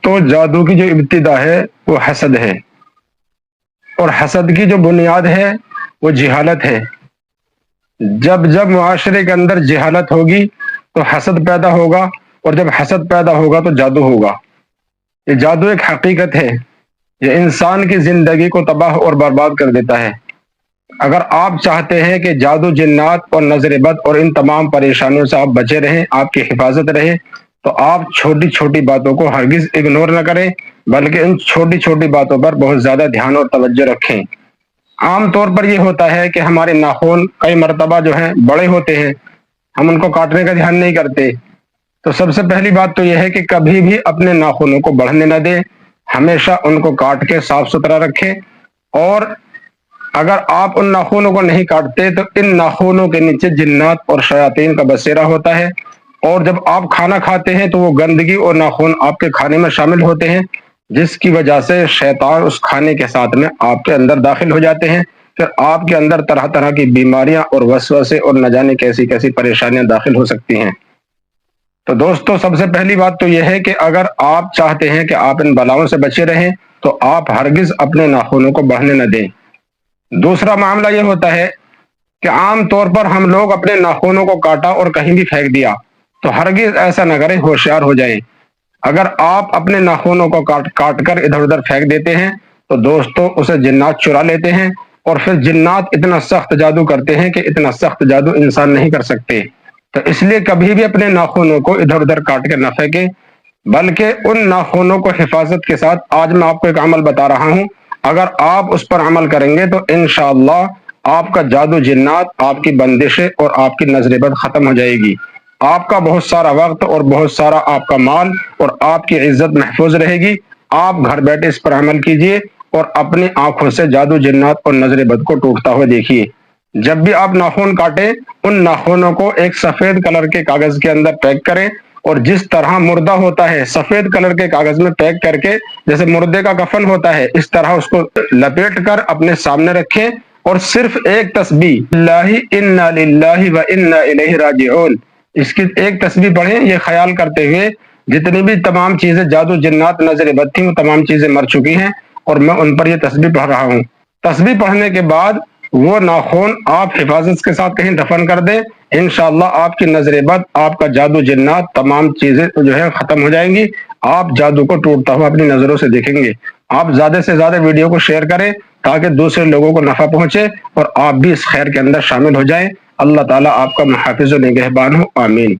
دوستو جادو کی جو ابتدا ہے وہ حسد ہے، اور حسد کی جو بنیاد ہے وہ جہالت ہے۔ جب جب معاشرے کے اندر جہالت ہوگی تو حسد پیدا ہوگا، اور جب حسد پیدا ہوگا تو جادو ہوگا۔ یہ جادو ایک حقیقت ہے، یہ انسان کی زندگی کو تباہ اور برباد کر دیتا ہے۔ اگر آپ چاہتے ہیں کہ جادو، جنات اور نظر بد اور ان تمام پریشانیوں سے آپ بچے رہیں، آپ کی حفاظت رہے، تو آپ چھوٹی چھوٹی باتوں کو ہرگز اگنور نہ کریں، بلکہ ان چھوٹی چھوٹی باتوں پر بہت زیادہ دھیان اور توجہ رکھیں۔ عام طور پر یہ ہوتا ہے کہ ہمارے ناخن کئی مرتبہ جو ہیں بڑے ہوتے ہیں، ہم ان کو کاٹنے کا دھیان نہیں کرتے۔ تو سب سے پہلی بات تو یہ ہے کہ کبھی بھی اپنے ناخنوں کو بڑھنے نہ دیں، ہمیشہ ان کو کاٹ کے صاف ستھرا رکھیں۔ اور اگر آپ ان ناخنوں کو نہیں کاٹتے تو ان ناخنوں کے نیچے جنات اور شیاطین کا بسیرا ہوتا ہے، اور جب آپ کھانا کھاتے ہیں تو وہ گندگی اور ناخن آپ کے کھانے میں شامل ہوتے ہیں، جس کی وجہ سے شیطان اس کھانے کے ساتھ میں آپ کے اندر داخل ہو جاتے ہیں۔ پھر آپ کے اندر طرح طرح کی بیماریاں اور وسوسے اور نہ جانے کیسی کیسی پریشانیاں داخل ہو سکتی ہیں۔ تو دوستو سب سے پہلی بات تو یہ ہے کہ اگر آپ چاہتے ہیں کہ آپ ان بلاؤں سے بچے رہیں تو آپ ہرگز اپنے ناخنوں کو بڑھنے نہ دیں۔ دوسرا معاملہ یہ ہوتا ہے کہ عام طور پر ہم لوگ اپنے ناخنوں کو کاٹا اور کہیں بھی پھینک دیا، تو ہرگز ایسا نہ کریں، ہوشیار ہو جائیں۔ اگر آپ اپنے ناخنوں کو کاٹ کر ادھر ادھر پھینک دیتے ہیں تو دوستو اسے جنات چرا لیتے ہیں، اور پھر جنات اتنا سخت جادو کرتے ہیں کہ اتنا سخت جادو انسان نہیں کر سکتے۔ تو اس لیے کبھی بھی اپنے ناخنوں کو ادھر ادھر کاٹ کے نہ پھینکیں، بلکہ ان ناخنوں کو حفاظت کے ساتھ، آج میں آپ کو ایک عمل بتا رہا ہوں، اگر آپ اس پر عمل کریں گے تو انشاءاللہ آپ کا جادو، جنات، آپ کی بندشیں اور آپ کی نظر بد ختم ہو جائے گی۔ آپ کا بہت سارا وقت اور بہت سارا آپ کا مال اور آپ کی عزت محفوظ رہے گی۔ آپ گھر بیٹھے اس پر عمل کیجئے اور اپنی آنکھوں سے جادو، جنات اور نظر بد کو ٹوٹتا ہوا دیکھیے۔ جب بھی آپ ناخن کاٹیں، ان ناخنوں کو ایک سفید کلر کے کاغذ کے اندر پیک کریں، اور جس طرح مردہ ہوتا ہے سفید کلر کے کاغذ میں پیک کر کے، جیسے مردے کا کفن ہوتا ہے، اس طرح اس کو لپیٹ کر اپنے سامنے رکھیں، اور صرف ایک تسبیح اللہ انا للہ و انا الیہ راجعون، اس کی ایک تسبیح پڑھیں، یہ خیال کرتے ہوئے جتنی بھی تمام چیزیں جادو، جنات، نظر بد تھیں، وہ تمام چیزیں مر چکی ہیں، اور میں ان پر یہ تسبیح پڑھ رہا ہوں۔ تسبیح پڑھنے کے بعد وہ ناخن آپ حفاظت کے ساتھ کہیں دفن کر دیں، انشاءاللہ آپ کی نظر بد، آپ کا جادو، جنات، تمام چیزیں جو ہے ختم ہو جائیں گی۔ آپ جادو کو ٹوٹتا ہوا اپنی نظروں سے دیکھیں گے۔ آپ زیادہ سے زیادہ ویڈیو کو شیئر کریں تاکہ دوسرے لوگوں کو نفع پہنچے اور آپ بھی اس خیر کے اندر شامل ہو جائیں۔ اللہ تعالیٰ آپ کا محافظ و نگہبان ہو، آمین۔